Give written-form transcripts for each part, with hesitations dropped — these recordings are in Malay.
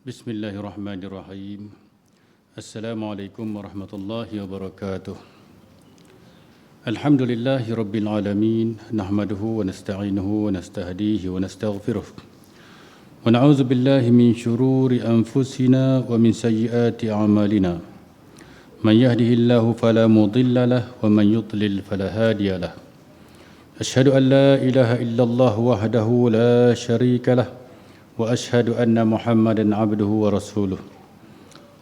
Bismillahirrahmanirrahim. Assalamualaikum warahmatullahi wabarakatuh. Alhamdulillahi rabbil alamin. Nahmaduhu wa nasta'inuhu wa nastahdihi wa nastaghfiruh. Wa na'udzu billahi min syururi anfusina wa min sayyiati a'malina. Man yahdihillahu fala mudilla lahu wa man yudlil fala hadiya lahu. Asyhadu an la ilaha illallah wahdahu la syarika lahu wa asyhadu anna Muhammadan abduhu wa rasuluh.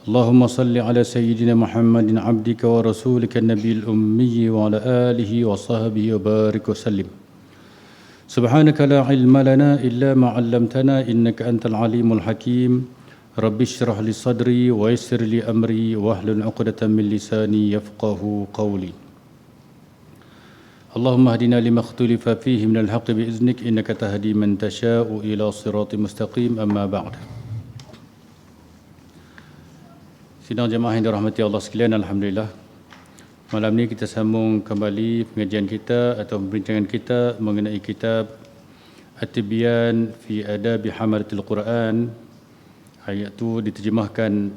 Allahumma salli ala sayyidina Muhammadin abdika wa rasulika nabiyil ummi wa ala alihi wa sahbihi wa barik wa sallim. Subhanaka la ilma lana illa ma 'allamtana innaka antal alimul hakim. Rabbi shrah li sadri wa yassir li amri wahlul 'uqdatam min lisani yafqahu qawli. Allahumma hadina lima ikhtalafa fihi minal haqqi biiznik innaka tahdi man tasha'u ila siratin mustaqim amma ba'd. Sidang jemaah yang dirahmati Allah sekalian, alhamdulillah. Malam ini kita sambung kembali pengajian kita atau perbincangan kita mengenai kitab At-Tibyan fi Adabi Hamalatil Quran. Ayat itu diterjemahkan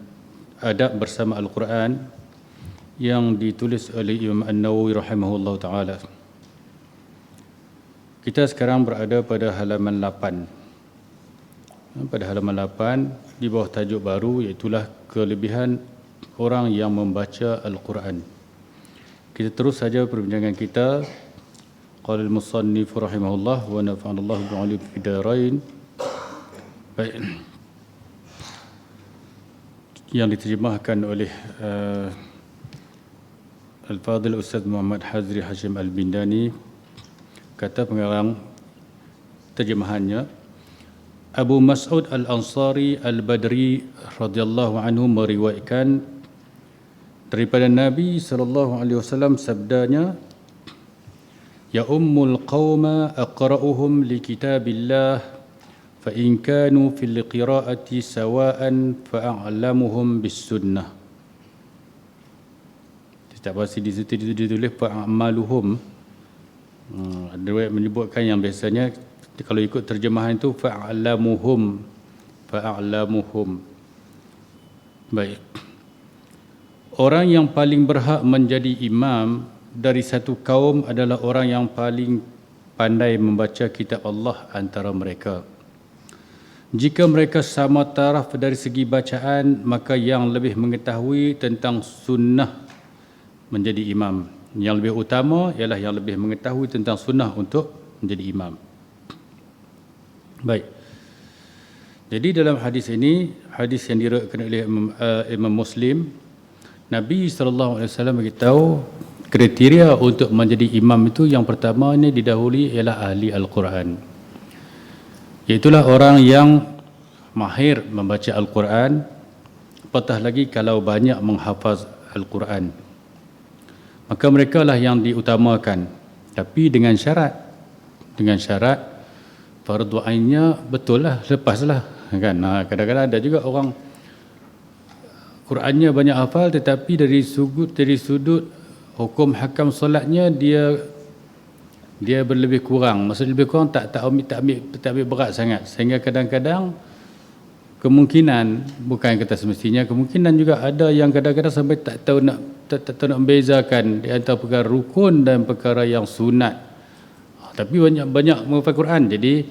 Adab bersama Al-Quran yang ditulis oleh Imam An-Nawawi rahimahullah ta'ala. Kita sekarang berada pada halaman 8. Pada halaman 8 di bawah tajuk baru, iaitulah kelebihan orang yang membaca Al-Quran. Kita terus saja perbincangan kita. Qala al-musannif rahimahullah wa nafa'anallahu bi'ulum fid darain. Baik. Yang diterjemahkan oleh Al-Fadhil Ustaz Muhammad Hazri Hashim Al-Bindani. Kata pengarang terjemahannya, Abu Mas'ud Al-Ansari Al-Badri radhiyallahu anhu meriwayatkan daripada Nabi sallallahu alaihi wasallam sabdanya, ya ummul qauma aqra'uhum li kitabillah fa in kanu fil qira'ati sawa'an fa a'lamuhum bis sunnah. Tak pasti di situ ditulis fa a'maluhum. Ada riwayat menyebutkan yang biasanya kalau ikut terjemahan itu fa'alamuhum. Baik. Orang yang paling berhak menjadi imam dari satu kaum adalah orang yang paling pandai membaca kitab Allah antara mereka. Jika mereka sama taraf dari segi bacaan, maka yang lebih mengetahui tentang sunnah menjadi imam. Yang lebih utama ialah yang lebih mengetahui tentang sunnah untuk menjadi imam. Baik. Jadi dalam hadis ini, hadis yang diriwayatkan oleh Imam Muslim, Nabi SAW beritahu kriteria untuk menjadi imam itu yang pertama ini didahului ialah ahli Al-Quran. Iaitulah orang yang mahir membaca Al-Quran, apatah lagi kalau banyak menghafaz Al-Quran. Maka mereka lah yang diutamakan. Tapi dengan syarat fardu ainnya betul lah, lepaslah kan. Kadang-kadang ada juga orang Qurannya banyak hafal tetapi dari sudut hukum hakam solatnya dia berlebih kurang. Maksudnya lebih kurang tak ambil berat sangat, sehingga kadang-kadang kemungkinan, bukan kata semestinya, kemungkinan juga ada yang kadang-kadang sampai tak tahu nak membezakan di antara perkara rukun dan perkara yang sunat. Tapi banyak menghafal Quran. Jadi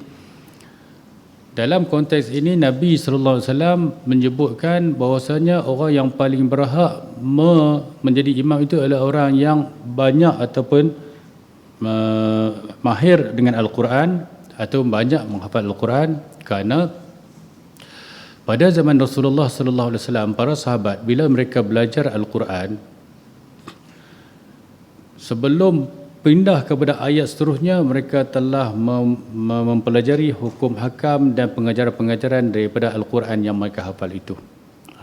dalam konteks ini Nabi sallallahu alaihi wasallam menyebutkan bahawasanya orang yang paling berhak menjadi imam itu adalah orang yang banyak ataupun mahir dengan Al-Quran atau banyak menghafal Al-Quran. Kerana pada zaman Rasulullah sallallahu alaihi wasallam, para sahabat bila mereka belajar Al-Quran, sebelum pindah kepada ayat seterusnya, mereka telah mempelajari hukum hakam dan pengajaran-pengajaran daripada Al-Quran yang mereka hafal itu.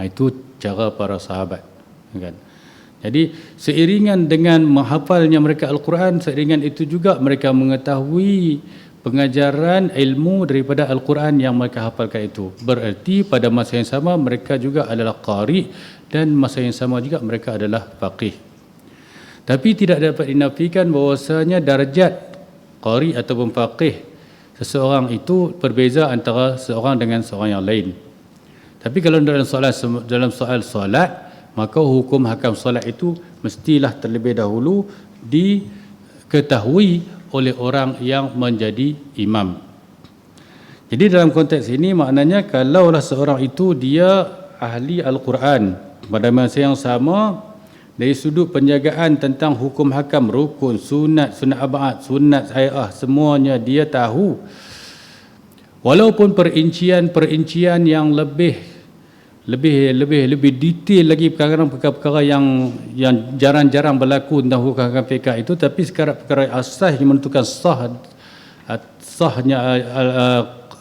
Itu cara para sahabat, kan? Jadi seiringan dengan menghafalnya mereka Al-Quran, seiringan itu juga mereka mengetahui pengajaran ilmu daripada Al-Quran yang mereka hafalkan itu. Bererti pada masa yang sama mereka juga adalah qari dan masa yang sama juga mereka adalah faqih. Tapi tidak dapat dinafikan bahawasanya darjat qari ataupun faqih seseorang itu berbeza antara seorang dengan seorang yang lain. Tapi kalau dalam soal solat, maka hukum hakam solat itu mestilah terlebih dahulu diketahui oleh orang yang menjadi imam. Jadi dalam konteks ini maknanya kalaulah seorang itu dia ahli Al-Quran, pada masa yang sama dari sudut penjagaan tentang hukum hakam, rukun, sunat, sunat ab'ad, sunat ayah, semuanya dia tahu. Walaupun perincian yang lebih detail lagi perkara-perkara yang jarang-jarang berlaku tentang hukum hakam fiqh itu, tapi sekarang perkara asas yang menentukan sahnya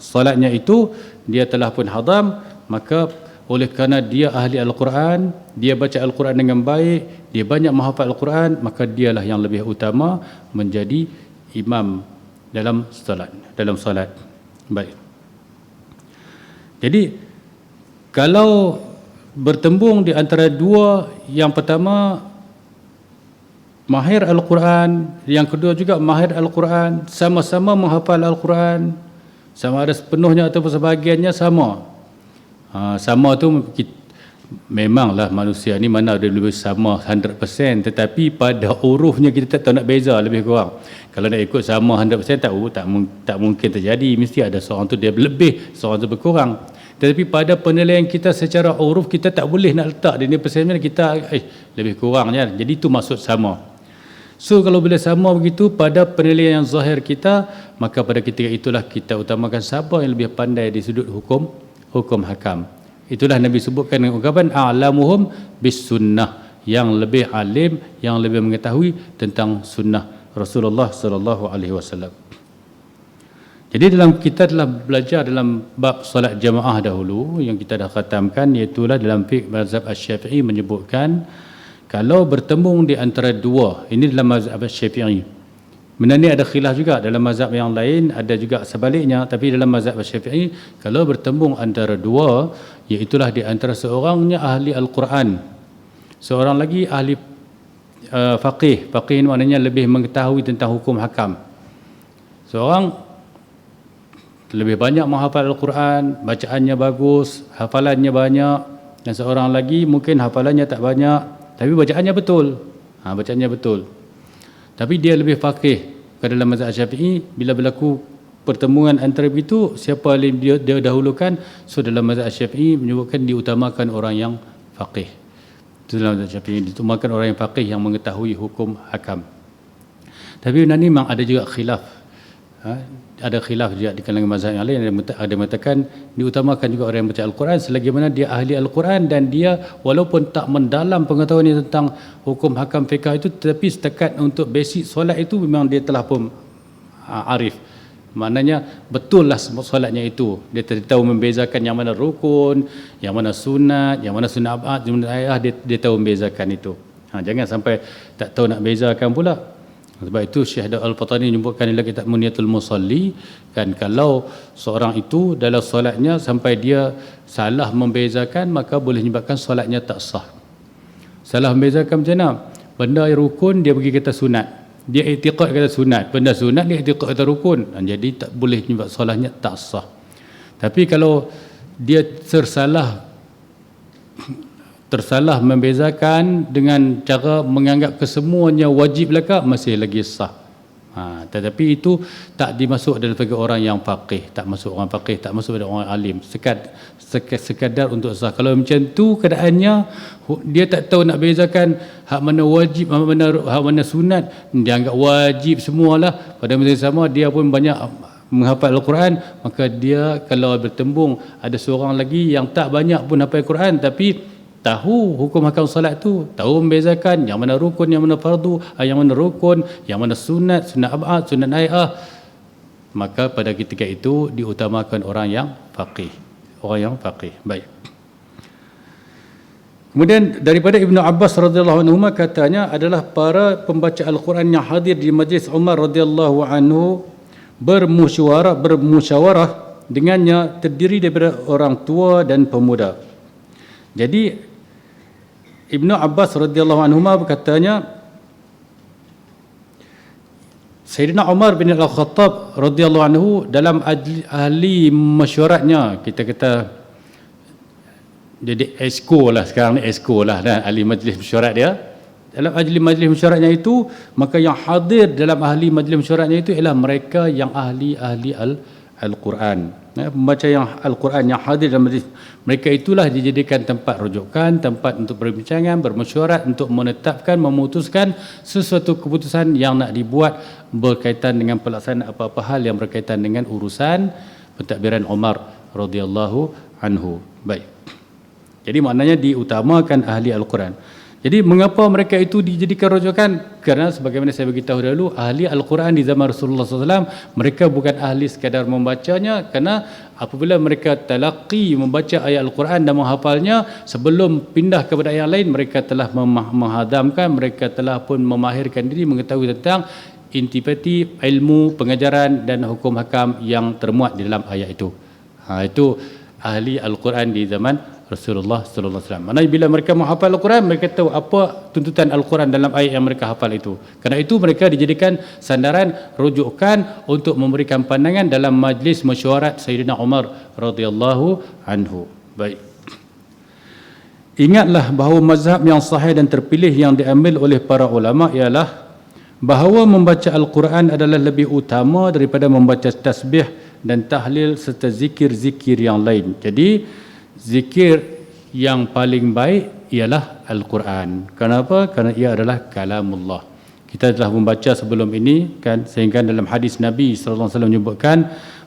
solatnya itu dia telah pun hadam, maka oleh kerana dia ahli Al-Quran, dia baca Al-Quran dengan baik, dia banyak menghafal Al-Quran, maka dialah yang lebih utama menjadi imam dalam solat. Baik. Jadi kalau bertembung di antara dua, yang pertama mahir Al-Quran, yang kedua juga mahir Al-Quran, sama-sama menghafal Al-Quran, sama ada sepenuhnya ataupun sebahagiannya sama. Sama tu memanglah manusia ni mana ada lebih sama 100%, tetapi pada hurufnya kita tak tahu nak beza lebih kurang. Kalau nak ikut sama 100% tak mungkin terjadi, mesti ada seorang tu dia lebih, seorang tu berkurang. Tetapi pada penilaian kita secara huruf, kita tak boleh nak letak di persenjaman kita lebih kurangnya. Jadi itu maksud sama. So kalau bila sama begitu pada penilaian yang zahir kita, maka pada ketika itulah kita utamakan siapa yang lebih pandai di sudut hukum hakam. Itulah Nabi sebutkan dengan ungkapan a'lamuhum bis sunnah, yang lebih alim, yang lebih mengetahui tentang sunnah Rasulullah sallallahu alaihi wasallam. Jadi kita telah belajar dalam bab solat jamaah dahulu yang kita dah khatamkan, iaitu dalam fiqh mazhab Asy-Syafi'i menyebutkan kalau bertembung di antara dua, ini dalam mazhab Asy-Syafi'i. Benda ni ada khilaf juga dalam mazhab yang lain, ada juga sebaliknya, tapi dalam mazhab Asy-Syafi'i kalau bertembung antara dua, iaitulah di antara seorangnya ahli Al-Quran, seorang lagi ahli faqih. Faqih ini maknanya lebih mengetahui tentang hukum hakam. Seorang lebih banyak menghafal Al-Quran, bacaannya bagus, hafalannya banyak, dan seorang lagi mungkin hafalannya tak banyak tapi bacaannya betul. Bacaannya betul. Tapi dia lebih faqih. Dalam mazhab Syafi'i, bila berlaku pertemuan antara itu, siapa alim dia dahulukan? So dalam mazhab Syafi'i menyebutkan diutamakan orang yang faqih. Itu dalam mazhab Syafi'i, diutamakan orang yang faqih yang mengetahui hukum hakam. Tapi ini memang ada juga khilaf. Ada khilaf juga di kalangan mazhab yang lain. Ada yang mengatakan diutamakan juga orang yang baca Al-Quran selagi mana dia ahli Al-Quran dan dia walaupun tak mendalam pengetahuannya tentang hukum hakam fiqh itu, tetapi setakat untuk basic solat itu memang dia telah pun arif. Maknanya betul lah solatnya itu. Dia tahu membezakan yang mana rukun, yang mana sunat, yang mana sunat ab'ad, sunat ayah, dia tahu membezakan itu. Jangan sampai tak tahu nak bezakan pula. Sebab itu Syekh Al-Fatani menyebutkan dalam kitab Muniyatul Musalli, kan kalau seorang itu dalam solatnya sampai dia salah membezakan, maka boleh menyebabkan solatnya tak sah. Salah membezakan macam mana? Benda rukun dia bagi kata sunat, dia i'tiqad kata sunat, benda sunat dia i'tiqad kata rukun, jadi tak boleh menyebabkan solatnya tak sah. Tapi kalau dia tersalah membezakan dengan cara menganggap kesemuanya wajib belaka, masih lagi sah. Tetapi itu tak dimasuk dalam bagi orang yang faqih, tak masuk orang faqih, tak masuk dalam orang alim, sekadar untuk sah. Kalau macam tu keadaannya, dia tak tahu nak bezakan hak mana wajib, hak mana sunat, dia anggap wajib semualah. Pada masa yang sama dia pun banyak menghafal Al-Quran, maka dia kalau bertembung ada seorang lagi yang tak banyak pun hafal Al-Quran tapi tahu hukum hakam solat tu, tahu membezakan yang mana rukun, yang mana fardu, yang mana rukun, yang mana sunat, sunat ab'ad, sunat ayah, maka pada ketika itu diutamakan orang yang faqih. Baik. Kemudian daripada Ibnu Abbas radhiyallahu anhu katanya adalah para pembaca Al-Quran yang hadir di majlis Umar radhiyallahu anhu bermusyawarah dengannya terdiri daripada orang tua dan pemuda. Jadi Ibnu Abbas radhiyallahu anhu berkatanya, Sayyidina Umar bin Al-Khattab radhiyallahu anhu dalam ahli mesyuaratnya, kita kata jadi esko lah sekarang ni, esko lah dan ahli majlis mesyuarat dia. Dalam ahli majlis mesyuaratnya itu, maka yang hadir dalam ahli majlis mesyuaratnya itu ialah mereka yang ahli-ahli Al-Quran. Pembaca yang Al-Quran yang hadir dalam majlis, mereka itulah dijadikan tempat rujukan, tempat untuk perbincangan, bermesyuarat untuk menetapkan, memutuskan sesuatu keputusan yang nak dibuat berkaitan dengan pelaksanaan apa-apa hal yang berkaitan dengan urusan pentadbiran Umar radhiyallahu anhu. Baik. Jadi maknanya diutamakan ahli Al-Quran. Jadi mengapa mereka itu dijadikan rujukan? Kerana sebagaimana saya beritahu dahulu, ahli Al-Quran di zaman Rasulullah SAW, mereka bukan ahli sekadar membacanya, kerana apabila mereka talaqi membaca ayat Al-Quran dan menghafalnya, sebelum pindah kepada ayat lain, mereka telah menghadamkan, mereka telah pun memahirkan diri mengetahui tentang intipati ilmu, pengajaran dan hukum hakam yang termuat di dalam ayat itu. Itu ahli Al-Quran di zaman Rasulullah sallallahu alaihi wasallam. Maksudnya bila mereka menghafal Al-Quran, mereka tahu apa tuntutan Al-Quran dalam ayat yang mereka hafal itu. Kerana itu mereka dijadikan sandaran rujukan untuk memberikan pandangan dalam majlis mesyuarat Sayyidina Umar radhiyallahu anhu. Baik. Ingatlah bahawa mazhab yang sahih dan terpilih yang diambil oleh para ulama ialah bahawa membaca Al-Quran adalah lebih utama daripada membaca tasbih dan tahlil serta zikir-zikir yang lain. Jadi zikir yang paling baik ialah Al-Quran. Kenapa? Kerana ia adalah kalamullah. Kita telah membaca sebelum ini kan, sehingga dalam hadis Nabi sallallahu alaihi wasallam menyebutkan,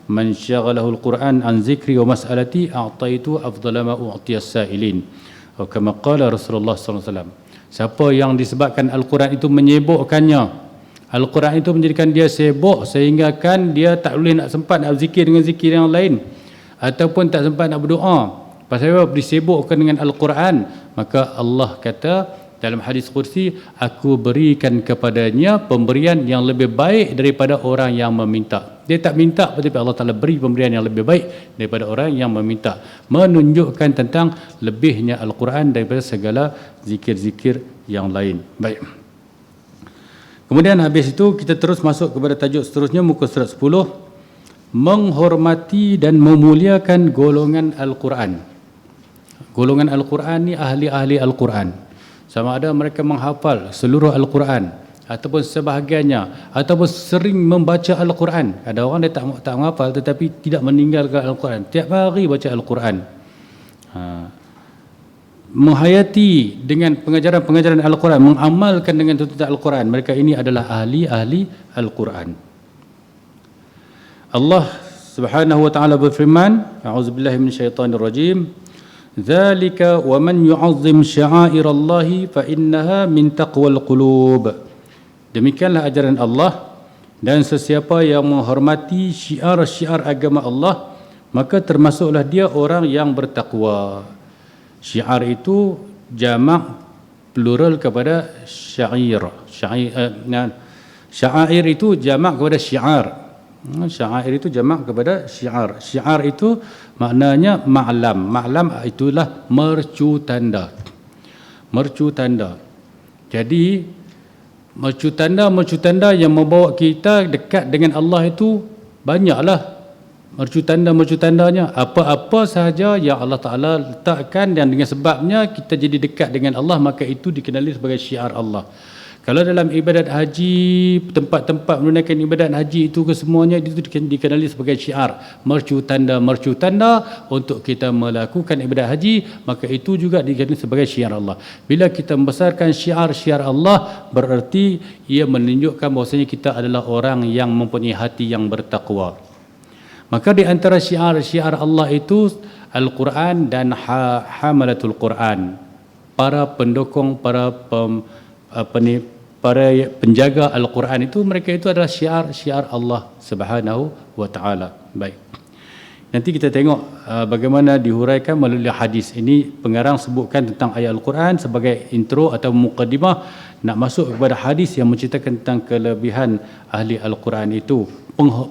man syaghalahu al-Quran an zikri wa mas'alati a'taitu afdala ma u'tiyas sa'ilin. Atau kama qala Rasulullah sallallahu alaihi wasallam. Siapa yang disebabkan Al-Quran itu menyibukkannya, Al-Quran itu menjadikan dia sibuk sehingga kan dia tak boleh nak sempat nak zikir dengan zikir yang lain, ataupun tak sempat nak berdoa pasal apa? Disibukkan dengan Al-Quran, maka Allah kata dalam hadis kursi, aku berikan kepadanya pemberian yang lebih baik daripada orang yang meminta. Dia tak minta, tetapi Allah Ta'ala beri pemberian yang lebih baik daripada orang yang meminta, menunjukkan tentang lebihnya Al-Quran daripada segala zikir-zikir yang lain. Baik. Kemudian habis itu kita terus masuk kepada tajuk seterusnya, muka surat 10, menghormati dan memuliakan golongan Al-Quran. Golongan Al-Quran ni ahli-ahli Al-Quran. Sama ada mereka menghafal seluruh Al-Quran ataupun sebahagiannya, ataupun sering membaca Al-Quran. Ada orang dia tak menghafal tetapi tidak meninggalkan Al-Quran, tiap hari baca Al-Quran. Menghayati dengan pengajaran-pengajaran Al-Quran, mengamalkan dengan tuntutan Al-Quran. Mereka ini adalah ahli-ahli Al-Quran. Allah Subhanahu wa taala berfirman, a'udzubillahi minasyaitonirrajim, dzalika wa man yu'azzim sya'airallahi fa innaha min taqwal qulub. Demikianlah ajaran Allah, dan sesiapa yang menghormati syiar-syiar agama Allah, maka termasuklah dia orang yang bertakwa. Syiar itu jamak plural kepada syair. Syair itu jamak kepada syiar. Syair itu jamak kepada syiar. Syiar itu maknanya ma'lam. Ma'lam itulah mercu tanda. Mercu tanda. Jadi mercu tanda yang membawa kita dekat dengan Allah itu banyaklah. Mercu tandanya apa-apa sahaja yang Allah Ta'ala letakkan dan dengan sebabnya kita jadi dekat dengan Allah, maka itu dikenali sebagai syiar Allah. Kalau dalam ibadat haji, tempat-tempat menunaikan ibadat haji itu kesemuanya itu dikenali sebagai syiar, mercu tanda untuk kita melakukan ibadat haji, maka itu juga dikenali sebagai syiar Allah. Bila kita membesarkan syiar Allah, berarti ia menunjukkan bahawasanya kita adalah orang yang mempunyai hati yang bertakwa. Maka di antara syiar Allah itu Al-Quran dan hamalatul Quran, para pendukung, para penjaga Al-Quran itu, mereka itu adalah syiar Allah Subhanahu wa taala. Baik. Nanti kita tengok bagaimana dihuraikan melalui hadis ini. Pengarang sebutkan tentang ayat Al-Quran sebagai intro atau muqaddimah, nak masuk kepada hadis yang menceritakan tentang kelebihan ahli Al-Quran itu,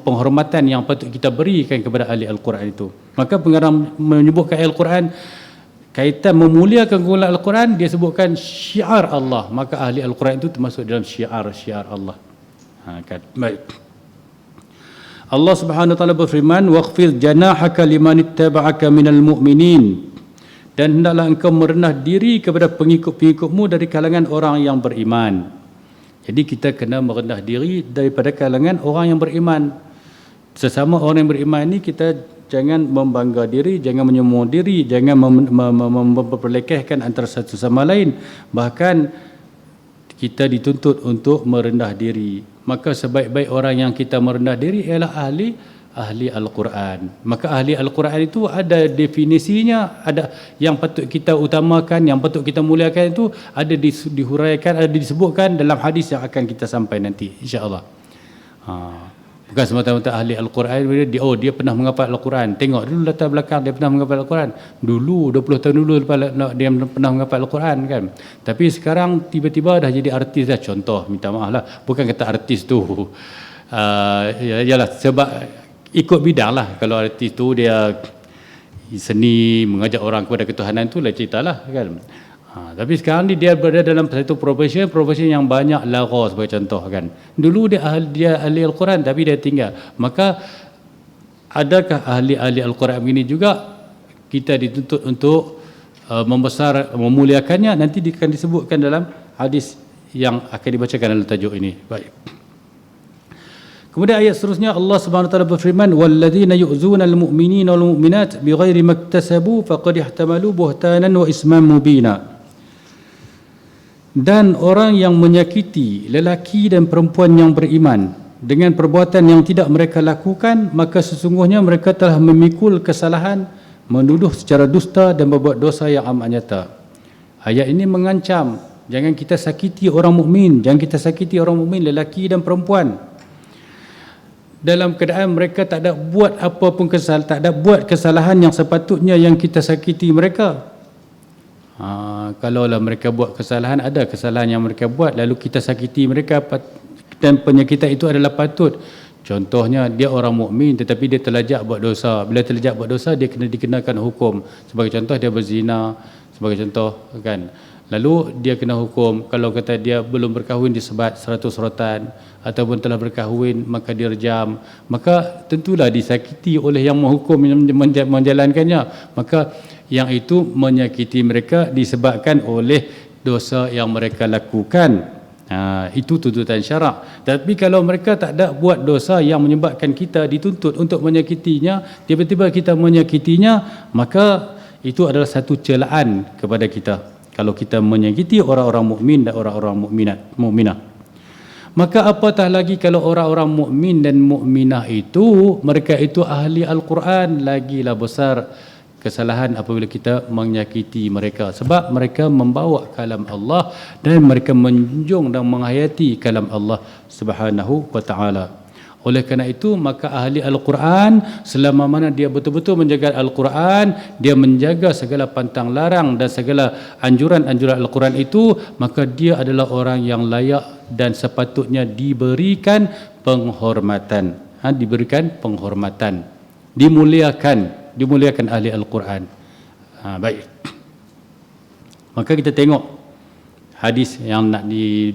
penghormatan yang patut kita berikan kepada ahli Al-Quran itu. Maka pengarang menyebutkan ayat Al-Quran kaitan memuliakan golongan Al-Quran, dia sebutkan syiar Allah, maka ahli Al-Quran itu termasuk dalam syiar Allah. Baik. Allah Subhanahu wa taala berfirman, waqfil janahaka liman ittaba'aka minal mu'minin, dan hendaklah engkau merendah diri kepada pengikut-pengikutmu dari kalangan orang yang beriman. Jadi kita kena merendah diri daripada kalangan orang yang beriman. Sesama orang yang beriman ini kita jangan membangga diri, jangan menyombong diri, jangan memperlekehkan antara satu sama lain. Bahkan kita dituntut untuk merendah diri. Maka sebaik-baik orang yang kita merendah diri ialah ahli Al-Quran. Maka ahli Al-Quran itu ada definisinya, ada yang patut kita utamakan, yang patut kita muliakan itu ada dihuraikan, ada disebutkan dalam hadis yang akan kita sampai nanti insya-Allah. Bukan semata-mata ahli Al-Quran dia pernah menghafal Al-Quran. Tengok dulu latar belakang dia pernah menghafal Al-Quran. Dulu 20 tahun dulu dia pernah menghafal Al-Quran kan. Tapi sekarang tiba-tiba dah jadi artis dah. Contoh, minta maaf lah, bukan kata artis tu yalah, sebab ikut bidang lah. Kalau artis tu dia seni mengajak orang kepada ketuhanan tu lah ceritalah kan. Tapi sekarang ni dia berada dalam satu profesi yang banyak lara sebagai contoh kan. Dulu dia ahli Al-Quran tapi dia tinggal. Maka adakah ahli Al-Quran begini juga kita dituntut untuk memuliakannya? Nanti akan disebutkan dalam hadis yang akan dibacakan dalam tajuk ini. Baik. Kemudian ayat seterusnya Allah Subhanahu wa taala berfirman, walladzina yu'zuna al-mu'minina wal mu'minat bighairi maktasabu faqad ihtamalu buhtanan wa isman mubina. Dan orang yang menyakiti lelaki dan perempuan yang beriman dengan perbuatan yang tidak mereka lakukan, maka sesungguhnya mereka telah memikul kesalahan, menuduh secara dusta dan berbuat dosa yang amat nyata. Ayat ini mengancam jangan kita sakiti orang mukmin, jangan kita sakiti orang mukmin lelaki dan perempuan dalam keadaan mereka tak ada buat apa pun tak ada buat kesalahan yang sepatutnya yang kita sakiti mereka. Kalaulah mereka buat kesalahan, ada kesalahan yang mereka buat lalu kita sakiti mereka dan penyakitan itu adalah patut. Contohnya dia orang mukmin tetapi dia terlajak buat dosa. Bila terlajak buat dosa dia kena dikenakan hukum. Sebagai contoh dia berzina, sebagai contoh kan. Lalu dia kena hukum, kalau kata dia belum berkahwin disebat 100 rotan ataupun telah berkahwin maka dia rejam, maka tentulah disakiti oleh yang menghukum menjalankannya. Maka yang itu menyakiti mereka disebabkan oleh dosa yang mereka lakukan. Itu tuntutan syarak. Tapi kalau mereka tak ada buat dosa yang menyebabkan kita dituntut untuk menyakitinya, tiba-tiba kita menyakitinya, maka itu adalah satu celaan kepada kita. Kalau kita menyakiti orang-orang mukmin dan orang-orang mukminah. Maka apatah lagi kalau orang-orang mukmin dan mukminah itu mereka itu ahli Al-Quran, lagilah besar kesalahan apabila kita menyakiti mereka, sebab mereka membawa kalam Allah dan mereka menjunjung dan menghayati kalam Allah Subhanahu wa taala. Oleh kerana itu maka ahli Al-Quran selama mana dia betul-betul menjaga Al-Quran, dia menjaga segala pantang larang dan segala anjuran-anjuran Al-Quran itu, maka dia adalah orang yang layak dan sepatutnya diberikan penghormatan. Diberikan penghormatan, dimuliakan ahli Al-Quran. Baik. Maka kita tengok hadis yang nak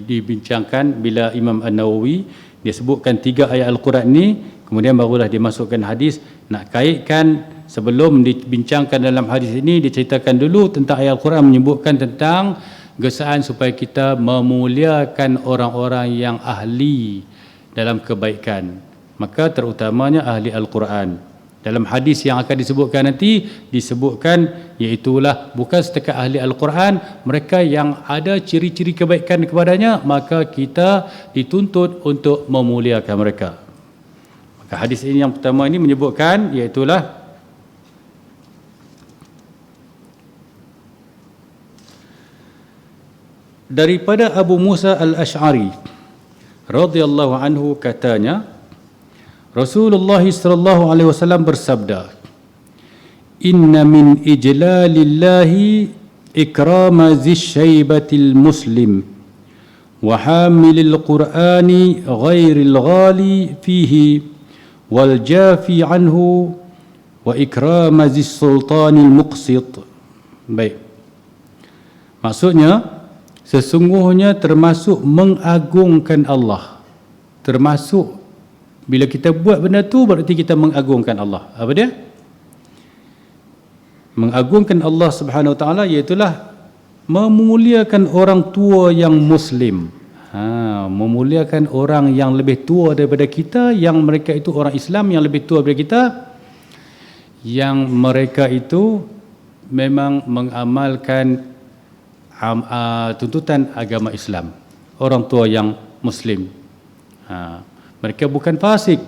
dibincangkan bila Imam An-Nawawi dia sebutkan 3 ayat Al-Quran ni, kemudian barulah dia masukkan hadis. Nak kaitkan sebelum dibincangkan dalam hadis ini, diceritakan dulu tentang ayat Al-Quran menyebutkan tentang gesaan supaya kita memuliakan orang-orang yang ahli dalam kebaikan. Maka terutamanya ahli Al-Quran. Dalam hadis yang akan disebutkan nanti, disebutkan iaitulah bukan setakat ahli Al-Quran, mereka yang ada ciri-ciri kebaikan kepadanya, maka kita dituntut untuk memuliakan mereka. Maka hadis ini yang pertama ini menyebutkan iaitulah daripada Abu Musa Al-Ash'ari radhiyallahu anhu, katanya Rasulullah sallallahu alaihi wasallam bersabda, inna min ijlalillahi ikrama zisyaibatil muslim wa hamilil qur'ani ghairil ghali fihi wal jafi anhu wa ikrama zis sultanil muqsit. Baik, maksudnya sesungguhnya termasuk mengagungkan Allah, termasuk bila kita buat benda tu berarti kita mengagungkan Allah. Apa dia? Mengagungkan Allah Subhanahu Wa Taala iaitulah memuliakan orang tua yang Muslim. Memuliakan orang yang lebih tua daripada kita, yang mereka itu orang Islam yang lebih tua daripada kita, yang mereka itu memang mengamalkan tuntutan agama Islam. Orang tua yang Muslim. Mereka bukan fasik.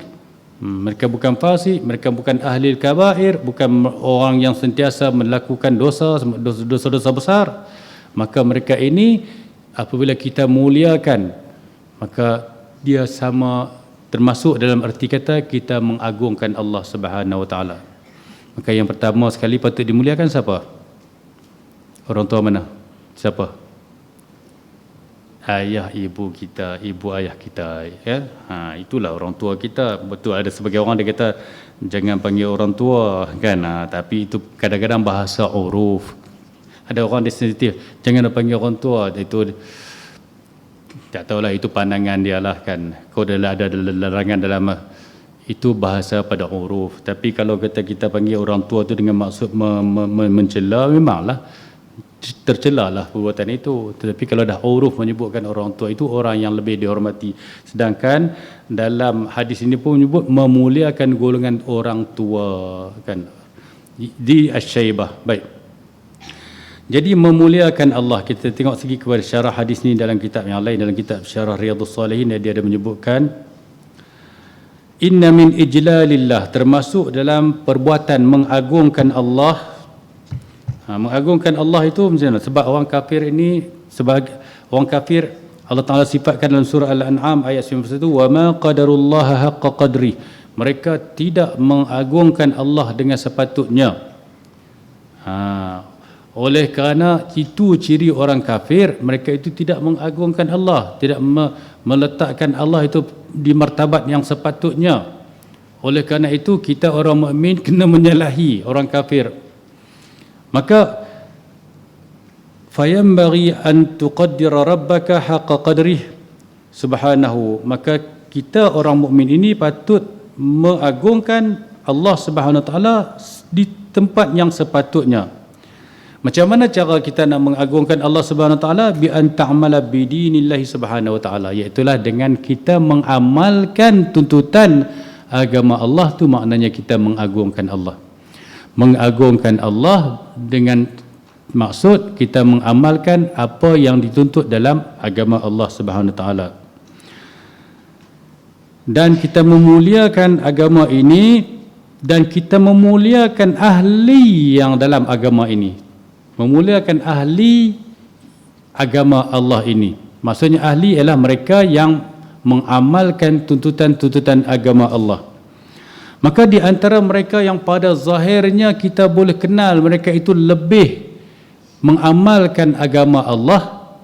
Mereka bukan fasik, mereka bukan ahli kabair, bukan orang yang sentiasa melakukan dosa-dosa besar. Maka mereka ini apabila kita muliakan, maka dia sama termasuk dalam arti kata kita mengagungkan Allah Subhanahu Wa Taala. Maka yang pertama sekali patut dimuliakan siapa? Orang tua mana? Siapa? Ayah ibu kita, ibu ayah kita, ya. Itulah orang tua kita. Betul, ada sebagai orang dia kata jangan panggil orang tua, kan. Tapi itu kadang-kadang bahasa uruf. Ada orang dia sensitif, jangan panggil orang tua. Itu tak tahulah, itu pandangan dia lah, kan. Kau ada larangan dalam itu bahasa pada uruf. Tapi kalau kita panggil orang tua tu dengan maksud mencela, memanglah tercelalah perbuatan itu. Tetapi kalau dah uruf menyebutkan orang tua itu orang yang lebih dihormati. Sedangkan dalam hadis ini pun menyebut memuliakan golongan orang tua, kan, di asy-syaibah. Baik. Jadi memuliakan Allah, kita tengok segi kepada syarah hadis ini dalam kitab yang lain, dalam kitab Syarah Riyadhus Shalihin, dia ada menyebutkan inna min ijlalillah, termasuk dalam perbuatan mengagungkan Allah. Mengagungkan Allah itu macam mana? Sebab orang kafir ini, sebagai orang kafir Allah Ta'ala sifatkan dalam surah Al-An'am ayat 91, wa ma qadarullaha haqqa qadri, mereka tidak mengagungkan Allah dengan sepatutnya. Oleh kerana itu ciri orang kafir, mereka itu tidak mengagungkan Allah, tidak meletakkan Allah itu di martabat yang sepatutnya. Oleh kerana itu kita orang mukmin kena menyalahi orang kafir. Maka fayambaghi an tuqaddira rabbaka haqqa qadrih subhanahu, maka kita orang mukmin ini patut mengagungkan Allah Subhanahu Wa Taala di tempat yang sepatutnya. Macam mana cara kita nak mengagungkan Allah Subhanahu Wa Taala? Bi an ta'mala bi dinillahi Subhanahu Wa Taala, iaitu dengan kita mengamalkan tuntutan agama Allah. Tu maknanya kita mengagungkan Allah. Mengagungkan Allah dengan maksud kita mengamalkan apa yang dituntut dalam agama Allah Subhanahu Wa Taala. Dan kita memuliakan agama ini, dan kita memuliakan ahli yang dalam agama ini. Memuliakan ahli agama Allah ini. Maksudnya ahli ialah mereka yang mengamalkan tuntutan-tuntutan agama Allah. Maka di antara mereka yang pada zahirnya kita boleh kenal mereka itu lebih mengamalkan agama Allah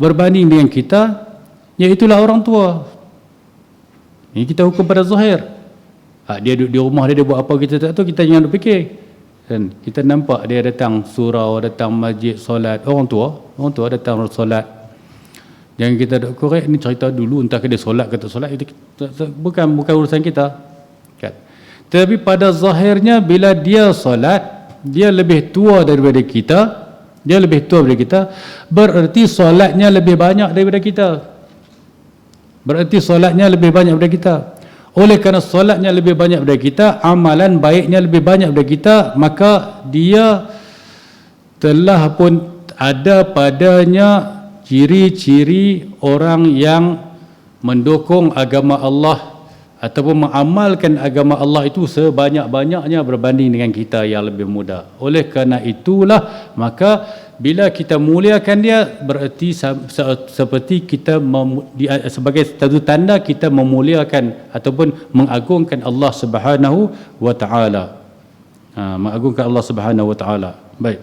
berbanding dengan kita, iaitulah orang tua. Ini kita hukum pada zahir. Dia duduk di rumah dia buat apa kita tak tahu, kita jangan fikir. Dan kita nampak dia datang surau, datang masjid, solat, orang tua datang solat. Jangan kita duk korek ni cerita dulu, entah ke dia solat ke tak solat, itu bukan urusan kita. Kan? Tetapi pada zahirnya bila dia solat, dia lebih tua daripada kita, berarti solatnya lebih banyak daripada kita. Oleh kerana solatnya lebih banyak daripada kita, amalan baiknya lebih banyak daripada kita, maka dia telah pun ada padanya ciri-ciri orang yang mendukung agama Allah ataupun mengamalkan agama Allah itu sebanyak-banyaknya berbanding dengan kita yang lebih muda. Oleh kerana itulah, maka bila kita muliakan dia, berarti seperti kita sebagai satu tanda kita memuliakan ataupun mengagungkan Allah Subhanahu Wa Taala. Mengagungkan Allah Subhanahu Wa Taala. Baik.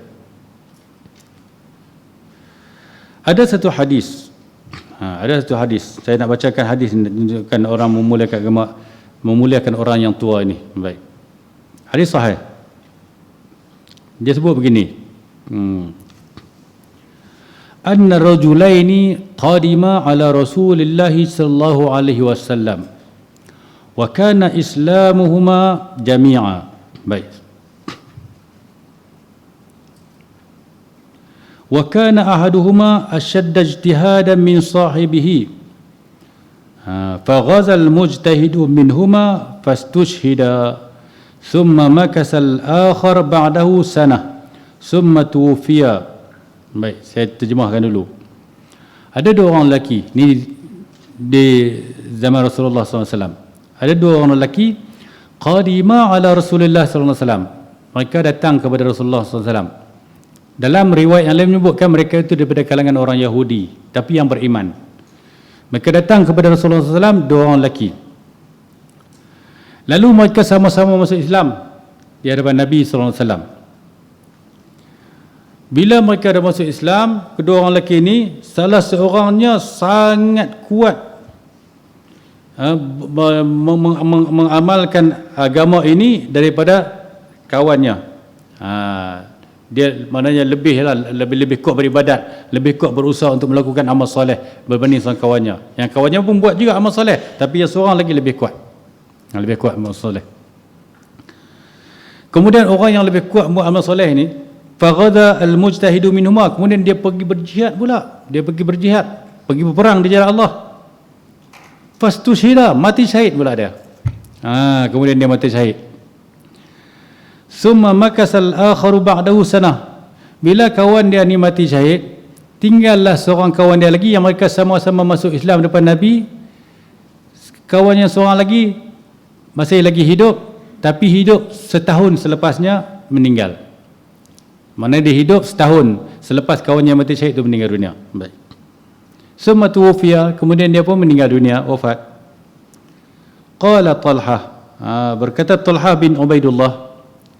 Ada satu hadis, saya nak bacakan hadis menunjukkan orang memuliakan orang yang tua ini. Baik. Hadis sahih. Dia sebut begini. Anna rajulaini qadima ala Rasulillah sallallahu alaihi wasallam wa kana islamuhuma jami'a. Baik. wa kana ahaduhuma ashadda ijtihadan min sahibihi faghaza al-mujtahidu minhuma fastushhida thumma makasa al-akhar ba'dahu sanah thumma tuwfiya. Baik, saya terjemahkan dulu. Ada dua orang lelaki ni di zaman Rasulullah SAW. Ada dua orang lelaki qadima ala Rasulullah SAW. Mereka datang kepada Rasulullah SAW. Dalam riwayat yang lain menyebutkan mereka itu daripada kalangan orang Yahudi, tapi yang beriman. Mereka datang kepada Rasulullah SAW, dua orang lelaki. Lalu mereka sama-sama masuk Islam di hadapan Nabi SAW. Bila mereka dah masuk Islam, kedua orang lelaki ini, salah seorangnya sangat kuat mengamalkan agama ini daripada kawannya. Dia maknanya lebih kuat beribadat, lebih kuat berusaha untuk melakukan amal soleh berbanding sama kawannya. Yang kawannya pun buat juga amal soleh, tapi yang seorang lagi lebih kuat. Lebih kuat amal soleh. Kemudian orang yang lebih kuat buat amal soleh ini, faghada al-mujtahidu minhuma, kemudian dia pergi berjihad pula. Dia pergi berjihad, pergi berperang di jalan Allah. Fastushhida, mati syahid pula dia. Kemudian dia mati syahid. Summa makasal akharu ba'dahu sanah. Bila kawan dia ni mati syahid, tinggallah seorang kawan dia lagi yang mereka sama-sama masuk Islam depan Nabi. Kawannya seorang lagi masih lagi hidup, tapi hidup setahun selepasnya meninggal. Mana dia hidup setahun selepas kawannya mati syahid itu meninggal dunia. Baik. Summa tuwfiya, kemudian dia pun meninggal dunia, wafat. Qala Talha, berkata Talha bin Ubaidullah,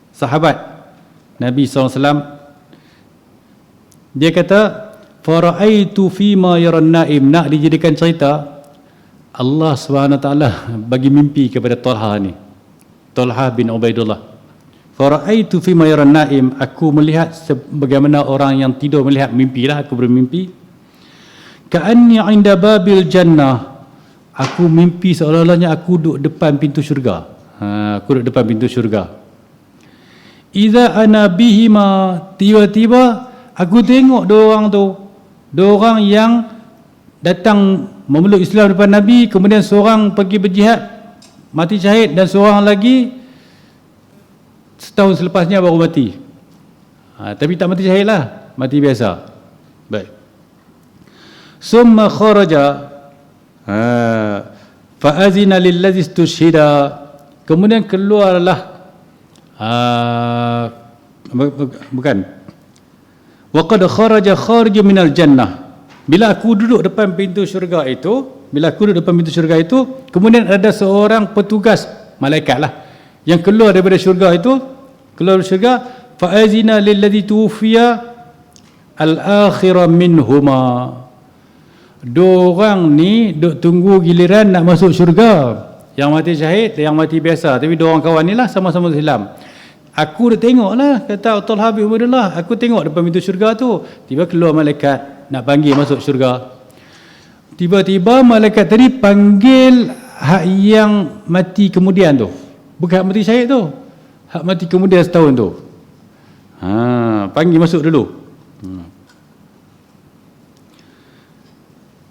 sahabat Nabi SAW, dia kata, fara'aitu fima yaran naim, nak dijadikan cerita, Allah SWT bagi mimpi kepada Talha ni, Talha bin Ubaidullah. Fara'aitu fima yaran naim, aku melihat sebagaimana orang yang tidur melihat mimpi lah, aku bermimpi. Ka'anni 'inda babil jannah, aku mimpi seolah-olahnya aku duduk depan pintu syurga. Aku duduk depan pintu syurga. Idza ana bihima, tiba-tiba aku tengok dua orang tu, dua orang yang datang memeluk Islam depan Nabi, kemudian seorang pergi berjihad mati syahid, dan seorang lagi setahun selepasnya baru mati. Tapi tak mati syahid lah, mati biasa. Baik. Summa kharaja fa azina lillazi istushhida, kemudian keluarlah bukan wa qad kharaja kharij minal jannah, bila aku duduk depan pintu syurga itu, kemudian ada seorang petugas malaikat lah yang keluar daripada syurga itu, keluar dari syurga. Fa azina lillazi tuwfiya al-akhira minhuma, dua orang ni duk tunggu giliran nak masuk syurga, yang mati syahid, yang mati biasa, tapi dua orang kawan ni lah sama-sama Islam. Aku dah tengok lah, kata Talha bin Ubaidullah, aku tengok depan pintu syurga tu, tiba keluar malaikat nak panggil masuk syurga. Tiba-tiba malaikat tadi panggil hak yang mati kemudian tu, bukan hak mati syahid tu, hak mati kemudian setahun tu. Panggil masuk dulu.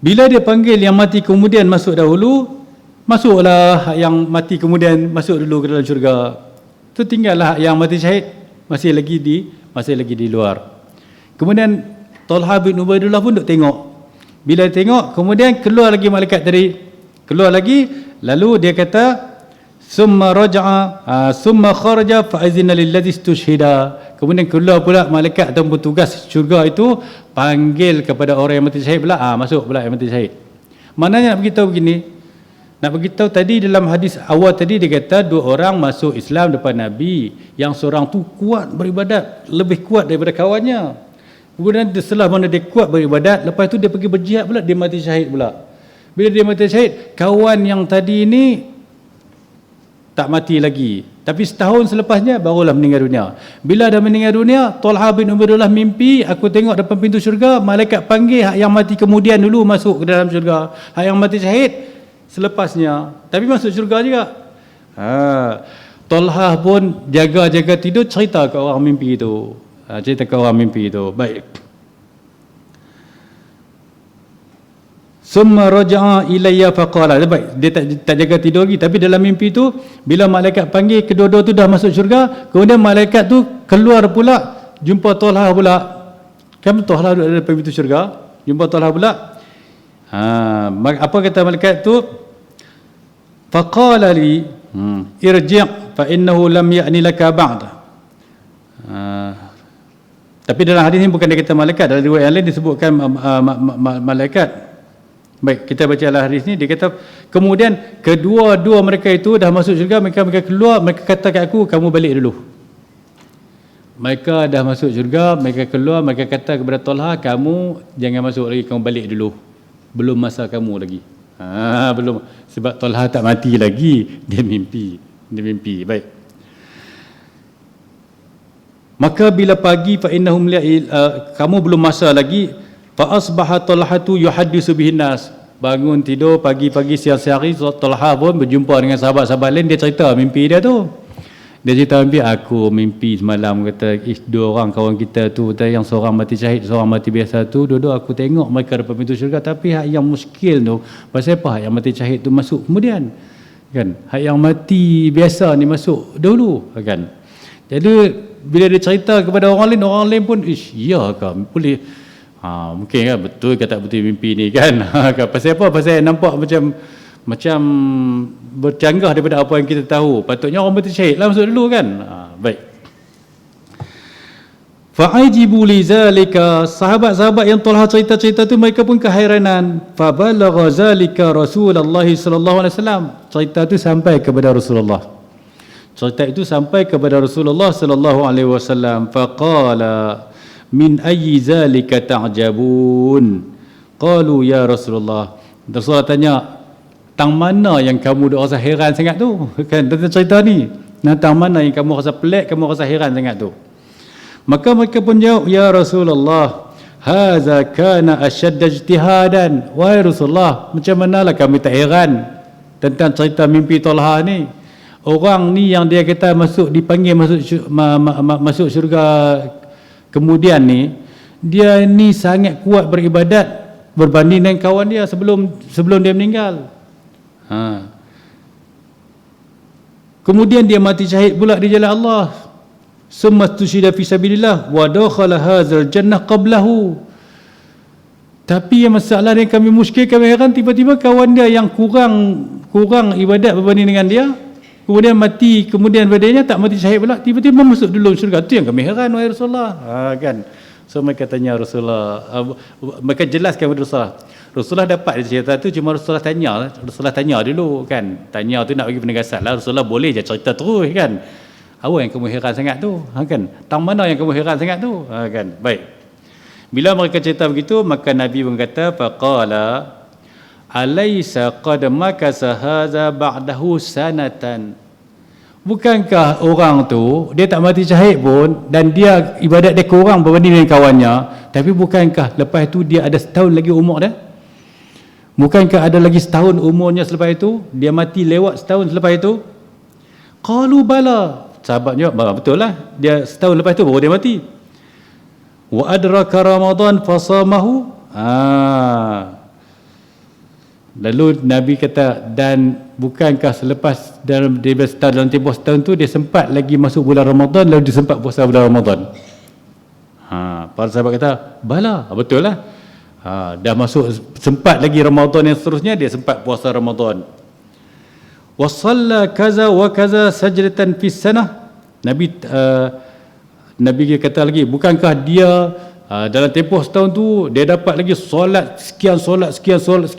Bila dia panggil yang mati kemudian masuk dahulu, masuklah yang mati kemudian masuk dulu ke dalam syurga. Tu tinggallah yang mati syahid masih lagi di luar. Kemudian Talha bin Ubaidullah pun duk tengok. Bila dia tengok, kemudian keluar lagi malaikat tadi. Keluar lagi, lalu dia kata summa raja'a summa kharaja fa azina lillazi istushhida. Kemudian keluar pula malaikat atau petugas syurga itu panggil kepada orang yang mati syahid pula, masuk pula yang mati syahid. Maknanya nak beritahu begini, nak beritahu tadi dalam hadis awal tadi dia kata dua orang masuk Islam depan Nabi, yang seorang tu kuat beribadat, lebih kuat daripada kawannya. Kemudian setelah mana dia kuat beribadat, lepas tu dia pergi berjihad pula, dia mati syahid pula. Bila dia mati syahid, kawan yang tadi ni tak mati lagi, tapi setahun selepasnya barulah meninggal dunia. Bila dah meninggal dunia, Talha bin Ubaidullah mimpi, aku tengok depan pintu syurga, malaikat panggil hak yang mati kemudian dulu masuk ke dalam syurga, hak yang mati syahid selepasnya, tapi masuk syurga juga. Talha pun jaga-jaga tidur, cerita ke orang mimpi itu. Baik. Summa raja'a ilayya faqala. Baik, dia tak jaga tidur lagi, tapi dalam mimpi tu bila malaikat panggil kedua-dua tu dah masuk syurga, kemudian malaikat tu keluar pula jumpa Talha pula. Kan Talha duduk dalam pintu syurga, jumpa Talha pula. Apa kata malaikat tu? Faqala li irji' fa innahu lam ya'ni laka ba'd. Tapi dalam hadis ini bukan dia kata malaikat, dalam riwayat yang lain disebutkan malaikat. Baik, kita baca hadis ni, dia kata kemudian kedua-dua mereka itu dah masuk syurga, mereka keluar, mereka kata kat aku, kamu balik dulu. Mereka dah masuk syurga, mereka keluar, mereka kata kepada Talha, kamu jangan masuk lagi, kamu balik dulu. Belum masa kamu lagi. Belum, sebab Talha tak mati lagi, dia mimpi. Baik. Maka bila pagi fa innahum kamu belum masa lagi, fa asbaha Talhatu yuhaddisu bihin nas. Bangun tidur pagi-pagi siang-siang hari, Talha pun berjumpa dengan sahabat-sahabat lain, dia cerita mimpi dia tu. Dia cerita mimpi, aku mimpi semalam, kata dua orang kawan kita tu, yang seorang mati syahid, seorang mati biasa tu, dua-dua aku tengok mereka depan pintu syurga, tapi hak yang muskil tu, pasal apa hak yang mati syahid tu masuk kemudian? Kan? Hak yang mati biasa ni masuk dulu, kan? Jadi bila dia cerita kepada orang lain pun, ya ke? Boleh. Mungkin kan betul ke tak betul mimpi ni kan? Pasal apa? Pasal nampak macam bercanggah daripada apa yang kita tahu. Patutnya orang mati syahid lah masuk dulu kan? Baik. Fa'ajibu li zalika, sahabat-sahabat yang Talha cerita-cerita tu mereka pun kehairanan. Fa balagha zalika Rasulullah sallallahu alaihi wasallam. Cerita tu sampai kepada Rasulullah. Cerita itu sampai kepada Rasulullah sallallahu alaihi wasallam. Faqala min ayyi zalika ta'jabun? Qalu ya Rasulullah. Rasulullah tanya, tang mana yang kamu rasa heran sangat tu? Kan tentang cerita ni. Tang mana yang kamu rasa pelik, kamu rasa heran sangat tu? Maka mereka pun jawab, ya Rasulullah, hadza kana ashadda ijtihadan. Wahai Rasulullah, macam manalah kami tak heran tentang cerita mimpi Talha ni? Orang ni yang dia kata dipanggil masuk syurga kemudian ni, dia ni sangat kuat beribadat berbanding dengan kawan dia sebelum dia meninggal. Kemudian dia mati syahid pula di jalan Allah. Summa tusyida fi sabilillah wa dakhala hadzal jannah qablahu. Tapi yang masalah yang kami muskil, kami heran, tiba-tiba kawan dia yang kurang ibadat berbanding dengan dia, kemudian mati, kemudian badannya tak mati syahid pula, tiba-tiba masuk dulu syurga. Itu yang kami heran, wahai Rasulullah. Kan? So mereka tanya Rasulullah, mereka jelaskan kepada Rasulullah dapat cerita tu, cuma Rasulullah tanya dulu kan. Tanya tu nak bagi penegasan lah. Rasulullah boleh je cerita terus kan. Apa yang kamu heran sangat tu? Kan? Tang mana yang kamu heran sangat tu? Kan? Baik. Bila mereka cerita begitu, maka Nabi berkata, faqala alaysa qad makasa hadza ba'dahu sanatan. Bukankah orang tu dia tak mati syahid pun dan dia ibadat dia kurang berbanding dengan kawannya, tapi bukankah lepas itu dia ada setahun lagi umur dia? Bukankah ada lagi setahun umurnya selepas itu? Dia mati lewat setahun selepas itu? Qalu bala. Sahabatnya, betul lah, dia setahun lepas itu baru dia mati. Wa adraka Ramadan fasamahu. Lalu Nabi kata, dan bukankah selepas dalam tempoh setahun tu dia sempat lagi masuk bulan Ramadan, lalu dia sempat puasa bulan Ramadan. Para sahabat kata, bala, betul lah. Dah masuk sempat lagi Ramadan yang seterusnya, dia sempat puasa Ramadan. Wa shalla kaza wa kaza sajdatan fi sanah. Nabi kata lagi, bukankah dia dalam tempoh setahun tu dia dapat lagi solat sekian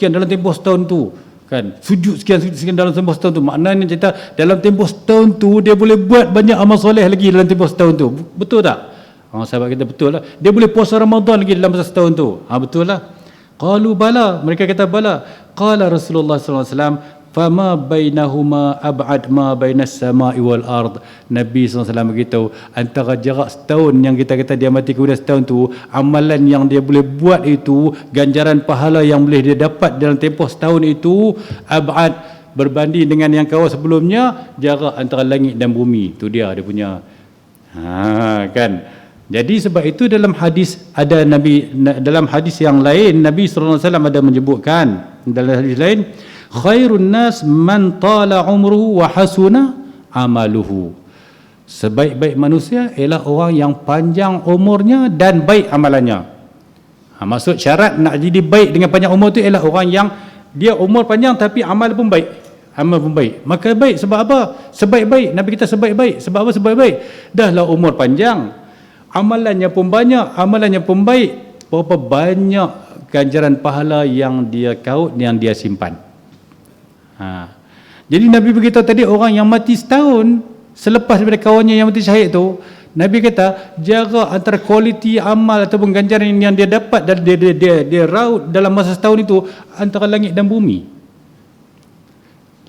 dalam tempoh setahun tu kan, sujud sekian dalam tempoh setahun tu. Maknanya cerita dalam tempoh setahun tu dia boleh buat banyak amal soleh lagi dalam tempoh setahun tu. Betul tak? Sahabat kata betul lah. Dia boleh puasa Ramadan lagi dalam masa setahun tu. Betul lah. Qalu bala, mereka kata bala. Qala Rasulullah sallallahu alaihi wasallam, fama bainahuma ab'ad ma bainas sama'i wal ard. Nabi SAW beritahu, antara jarak setahun yang kita kata dia mati kemudian setahun tu, amalan yang dia boleh buat itu, ganjaran pahala yang boleh dia dapat dalam tempoh setahun itu, ab'ad, berbanding dengan yang kawal sebelumnya, jarak antara langit dan bumi. Itu dia punya kan. Jadi sebab itu dalam hadis dalam hadis yang lain Nabi sallallahu alaihi wasallam ada menyebutkan dalam hadis lain, khairun nas man tala umruhu wa hasuna amaluhu. Sebaik-baik manusia ialah orang yang panjang umurnya dan baik amalannya. Maksud syarat nak jadi baik dengan panjang umur tu ialah orang yang dia umur panjang tapi amal pun baik. Amal pun baik. Maka baik sebab apa? Sebaik-baik. Nabi kita sebaik-baik. Sebab apa sebaik-baik? Dahlah umur panjang, amalannya pun banyak, amalannya pun baik. Berapa banyak ganjaran pahala yang dia kaut, yang dia simpan. Jadi Nabi beritahu tadi, orang yang mati setahun selepas daripada kawannya yang mati syahid tu, Nabi kata jaga antara kualiti amal ataupun ganjaran yang dia dapat dan dia raut dalam masa setahun itu antara langit dan bumi.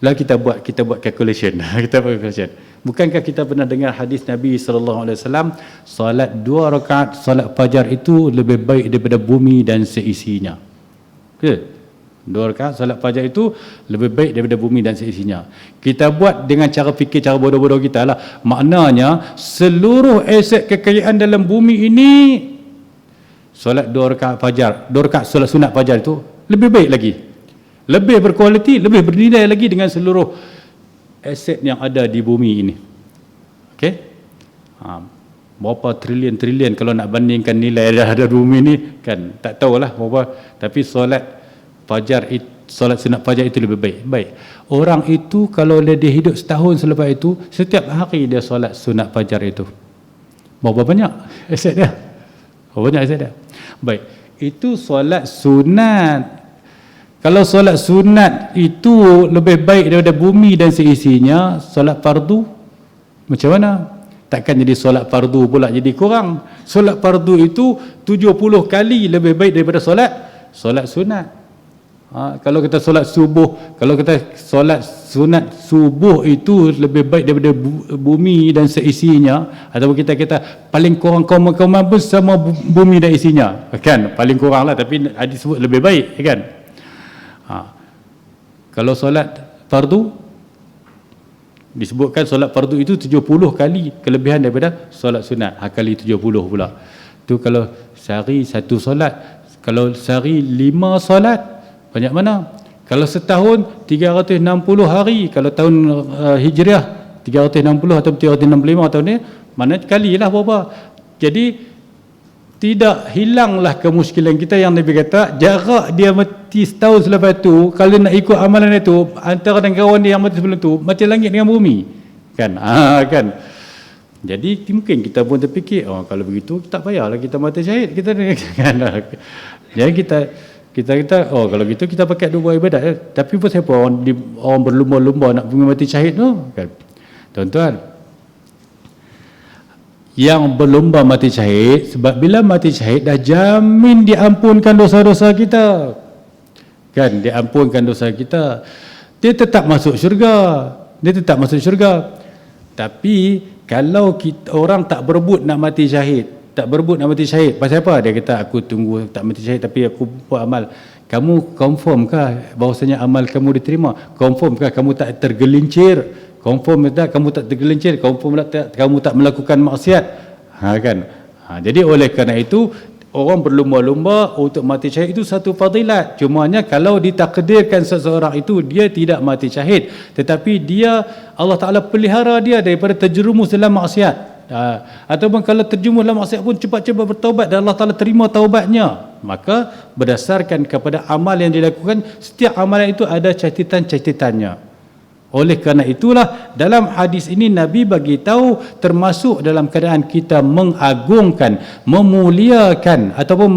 Lah kita buat calculation. Kita buat calculation. Bukankah kita pernah dengar hadis Nabi sallallahu alaihi wasallam, solat 2 rakaat solat fajar itu lebih baik daripada bumi dan seisinya. Betul? 2 rakaat solat fajar itu lebih baik daripada bumi dan seisinya. Kita buat dengan cara fikir, cara bodoh-bodoh kita lah. Maknanya seluruh aset kekayaan dalam bumi ini, solat 2 rakaat fajar, 2 rakaat solat sunat fajar itu lebih baik lagi, lebih berkualiti, lebih bernilai lagi dengan seluruh aset yang ada di bumi ini. Okey? Berapa trilion-trilion kalau nak bandingkan nilai ada bumi ni kan, tak tahulah berapa, tapi solat fajar, solat sunat fajar itu lebih baik. Orang itu kalau dia hidup setahun selepas itu, setiap hari dia solat sunat fajar itu, berapa banyak aset dia? Berapa banyak aset dia? Baik, itu solat sunat. Kalau solat sunat itu lebih baik daripada bumi dan seisinya, solat fardu macam mana? Takkan jadi solat fardu pula jadi kurang. Solat fardu itu 70 kali lebih baik daripada solat sunat. Kalau kita solat subuh, kalau kita solat sunat subuh itu lebih baik daripada bumi dan seisinya, ataupun kita kata paling kurang kaum pun sama bumi dan isinya, kan? Paling kurang lah, tapi hadis sebut lebih baik, kan? Kalau solat fardu disebutkan solat fardu itu 70 kali kelebihan daripada solat sunat, kali 70 pula. Tu kalau sehari satu solat, kalau sehari 5 solat, banyak mana? Kalau setahun 360 hari, kalau tahun Hijriah 360 atau 365 tahun ni, mana kalilah berapa? Jadi tidak hilanglah kemuskilan kita yang Nabi kata, jarak dia mati setahun selepas tu, kalau nak ikut amalan itu antara dengan kawan dia yang mati sebelum tu, macam langit dengan bumi, kan? Kan? Jadi mungkin kita pun terfikir, kalau begitu tak payahlah kita mati syahid, kita kan? Jadi kita kalau gitu kita pakai dua ibadat. Tapi pun siapa orang berlumba-lumba nak pergi mati syahid tu, kan? Tuan-tuan, yang berlumba mati syahid, sebab bila mati syahid dah jamin diampunkan dosa-dosa kita, kan? Diampunkan dosa kita, dia tetap masuk syurga, Tapi kalau orang tak berebut nak mati syahid, pasal apa? Dia kata aku tunggu tak mati syahid tapi aku buat amal. Kamu confirmkah bahawasanya amal kamu diterima? Confirmkah kamu tak tergelincir? Confirm tak kamu tak tergelincir? Confirm tak kamu tak melakukan maksiat? Kan? Jadi oleh kerana itu, orang berlumba-lumba untuk mati syahid itu satu fadilat. Cumanya kalau ditakdirkan seseorang itu dia tidak mati syahid, tetapi Allah Ta'ala pelihara dia daripada terjerumus dalam maksiat, ataupun kalau terjerumus dalam maksiat pun cepat-cepat bertaubat dan Allah Ta'ala terima taubatnya, maka berdasarkan kepada amal yang dilakukan, setiap amalan itu ada catatan-catatannya. Oleh kerana itulah dalam hadis ini Nabi bagi tahu, termasuk dalam keadaan kita mengagungkan, memuliakan ataupun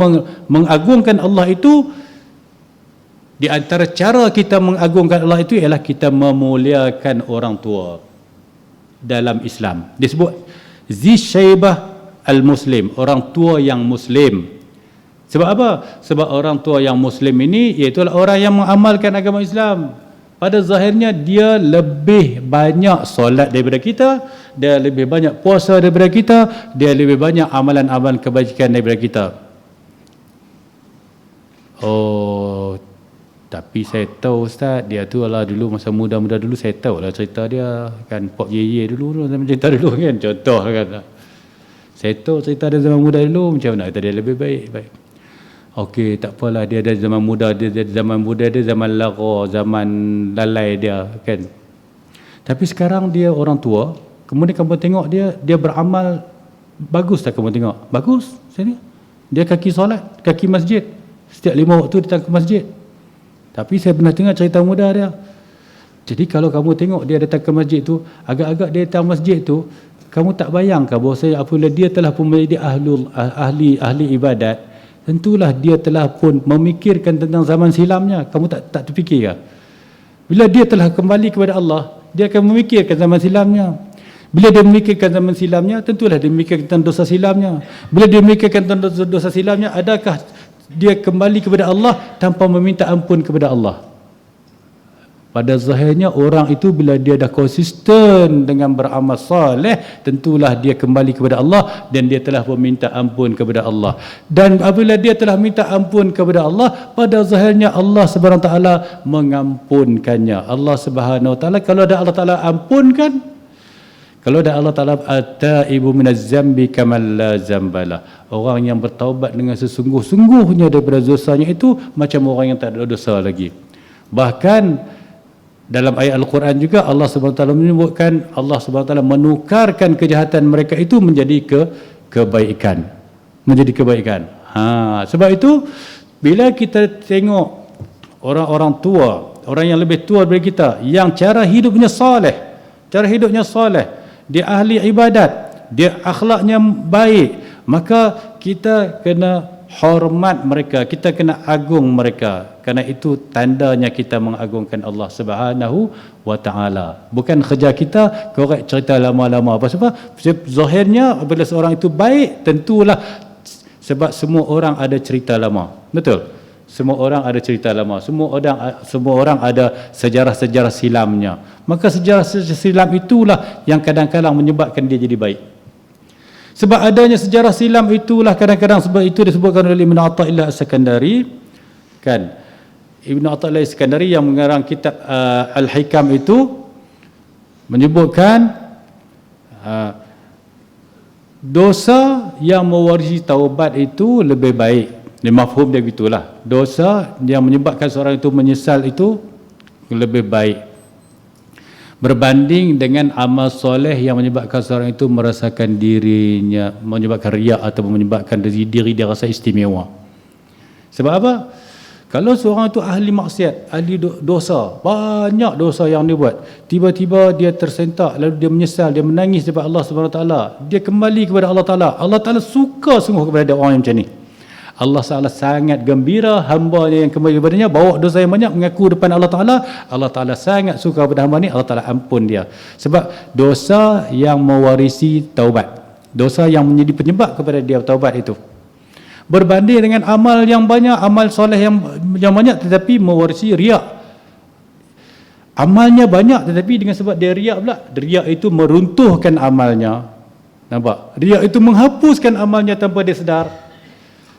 mengagungkan Allah itu, di antara cara kita mengagungkan Allah itu ialah kita memuliakan orang tua dalam Islam. Disebut Zi Syaibah al-Muslim, orang tua yang Muslim. Sebab apa? Sebab orang tua yang Muslim ini iaitulah orang yang mengamalkan agama Islam. Pada zahirnya dia lebih banyak solat daripada kita, dia lebih banyak puasa daripada kita, dia lebih banyak amalan-amalan kebajikan daripada kita. Tapi saya tahu Ustaz, dia tu lah dulu masa muda-muda dulu, saya tahu lah cerita dia kan, Pop Ye Ye dulu cerita dulu kan, contoh kan. cerita dia zaman muda dulu macam mana? Dia lebih baik. Okey, tak apalah, dia ada zaman muda, dia zaman muda dia, zaman lara, zaman lalai dia kan. Tapi sekarang dia orang tua, kemudian kamu tengok dia beramal bagus tak kamu tengok? Bagus. Sini. Dia kaki solat, kaki masjid. Setiap 5 waktu datang ke masjid. Tapi saya pernah dengar cerita muda dia. Jadi kalau kamu tengok dia datang ke masjid tu, agak-agak dia datang masjid tu, kamu tak bayangkan bahawa apabila dia telah pun menjadi ahli ibadat, tentulah dia telah pun memikirkan tentang zaman silamnya. Kamu tak terfikir ke? Bila dia telah kembali kepada Allah, dia akan memikirkan zaman silamnya. Bila dia memikirkan zaman silamnya, tentulah dia memikirkan tentang dosa silamnya. Bila dia memikirkan tentang dosa silamnya, adakah dia kembali kepada Allah tanpa meminta ampun kepada Allah? Pada zahirnya orang itu bila dia dah konsisten dengan beramal soleh, tentulah dia kembali kepada Allah dan dia telah meminta ampun kepada Allah. Dan apabila dia telah minta ampun kepada Allah, pada zahirnya Allah Subhanahu Wa Taala mengampunkannya. Allah Subhanahu Wa Taala, kalau ada Allah Taala ampunkan, kalau ada Allah Taala at-taibu minaz zambi kaman la zambala, orang yang bertaubat dengan sesungguh-sungguhnya daripada dosanya itu macam orang yang tak ada dosa lagi. Bahkan dalam ayat Al-Quran juga Allah SWT menyebutkan, Allah SWT menukarkan kejahatan mereka itu menjadi kebaikan. Menjadi kebaikan. Sebab itu bila kita tengok orang-orang tua, orang yang lebih tua daripada kita, yang cara hidupnya soleh, dia ahli ibadat, dia akhlaknya baik, maka kita kena hormat mereka, kita kena agung mereka. Kerana itu tandanya kita mengagungkan Allah Subhanahu Wa Taala. Bukan kerja kita korek cerita lama-lama apa sebab zahirnya apabila seorang itu baik, tentulah sebab semua orang ada cerita lama. Betul? Semua orang ada cerita lama. Semua orang ada sejarah-sejarah silamnya. Maka sejarah-sejarah silam itulah yang kadang-kadang menyebabkan dia jadi baik. Sebab adanya sejarah silam itulah kadang-kadang, sebab itu disebutkan oleh Ibn Athaillah As-Sakandari kan. Ibn Athaillah As-Sakandari yang mengarang kitab Al-Hikam itu menyebutkan dosa yang mewarisi taubat itu lebih baik. Mafhum dia gitulah. Dosa yang menyebabkan seorang itu menyesal itu lebih baik berbanding dengan amal soleh yang menyebabkan seorang itu merasakan dirinya, menyebabkan riak atau menyebabkan diri dia rasa istimewa. Sebab apa? Kalau seorang itu ahli maksiat, ahli dosa, banyak dosa yang dia buat, tiba-tiba dia tersentak, lalu dia menyesal, dia menangis daripada Allah Subhanahu Wa Taala, dia kembali kepada Allah Taala. Allah Taala suka sungguh kepada orang yang macam ni. Allah Taala sangat gembira hamba-Nya yang kembali kepadanya, bawa dosa yang banyak, mengaku depan Allah Taala. Allah Taala sangat suka pada hamba ni, Allah Taala ampun dia. Sebab dosa yang mewarisi taubat, dosa yang menjadi penyebab kepada dia taubat itu, berbanding dengan amal yang banyak, amal soleh yang banyak tetapi mewarisi riak. Amalnya banyak tetapi dengan sebab dia riak pula, riak itu meruntuhkan amalnya. Nampak? Riak itu menghapuskan amalnya tanpa dia sedar.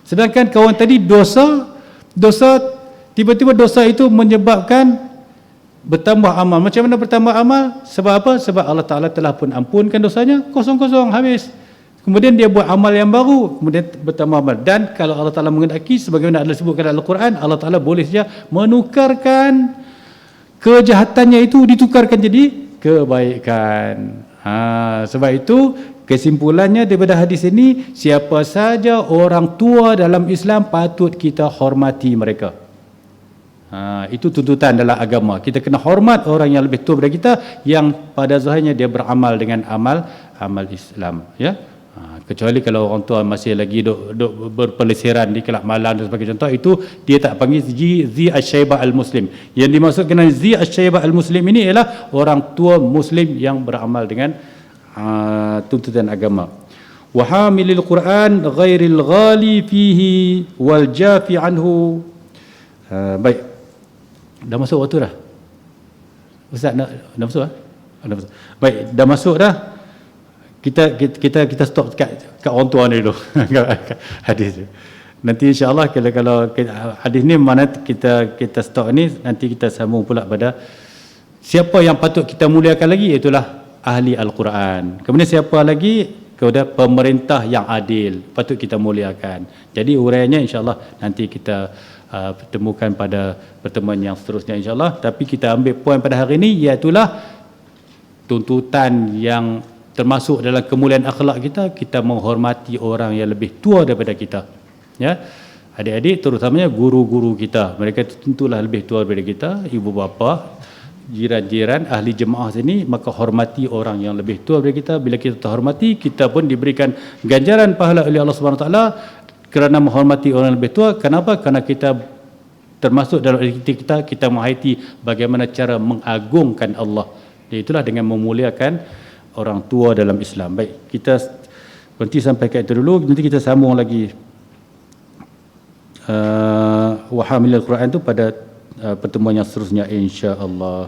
Sedangkan kawan tadi dosa tiba-tiba dosa itu menyebabkan bertambah amal. Macam mana bertambah amal? Sebab apa? Sebab Allah Ta'ala telah pun ampunkan dosanya, kosong-kosong, habis. Kemudian dia buat amal yang baru, kemudian bertambah amal. Dan kalau Allah Ta'ala mengendaki, sebagaimana Allah sebutkan dalam Al-Quran, Allah Ta'ala boleh saja menukarkan kejahatannya itu, ditukarkan jadi kebaikan. Sebab itu kesimpulannya daripada hadis ini, siapa saja orang tua dalam Islam patut kita hormati mereka. Itu tuntutan dalam agama. Kita kena hormat orang yang lebih tua daripada kita, yang pada zahirnya dia beramal dengan amal Islam, ya. Kecuali kalau orang tua masih lagi duk berpelesiran di kelab malam dan sebagai contoh, itu dia tak panggil zi asy-syaibah al-muslim. Yang dimaksudkan zi asy-syaibah al-muslim ini ialah orang tua muslim yang beramal dengan tuntutan agama. Wa hamilil Quran ghairil ghali fihi wal jafi anhu. Baik. Dah masuk waktu dah. Ustaz dah masuk ah? Dah masuk. Baik, dah masuk dah. Kita stop kat orang tua ni dulu. Hadis. Nanti insya-Allah kalau hadis ni mana kita stop ni, nanti kita sambung pula pada siapa yang patut kita muliakan lagi, itulah ahli Al-Quran. Kemudian siapa lagi kepada pemerintah yang adil, patut kita muliakan. Jadi uraiannya insya-Allah nanti kita temukan pada pertemuan yang seterusnya insya-Allah. Tapi kita ambil poin pada hari ini, iaitu tuntutan yang termasuk dalam kemuliaan akhlak kita menghormati orang yang lebih tua daripada kita. Ya. Adik-adik, terutamanya guru-guru kita, mereka tentulah lebih tua daripada kita, ibu bapa, jiran-jiran, ahli jemaah sini, maka hormati orang yang lebih tua daripada kita. Bila kita terhormati, kita pun diberikan ganjaran pahala oleh Allah Subhanahu Wa Taala kerana menghormati orang yang lebih tua. Kenapa? Kerana kita termasuk dalam aktiviti kita menghayati bagaimana cara mengagungkan Allah. Dan itulah dengan memuliakan orang tua dalam Islam. Baik, kita berhenti sampai kat itu dulu. Nanti kita sambung lagi wahamilul Quran tu pada pertemuan yang seterusnya insya-Allah.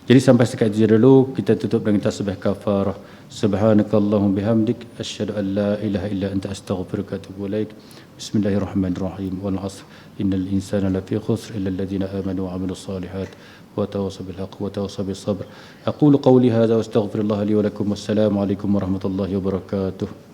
Jadi sampai sekat itu dulu, kita tutup dengan tasbih kafarah. Subhanakallahumma bihamdik asyhadu an la ilaha illa anta astaghfiruka wa atubu ilaik. Bismillahirrahmanirrahim. Wal 'asr innal insana lafi khusr illa alladhina amanu wa 'amilus solihat wa tawassaw bil haqq wa tawassaw bis sabr. Aqulu qawli hadha wa astaghfirullah li wa lakum. Wassalamu alaikum warahmatullahi wabarakatuh.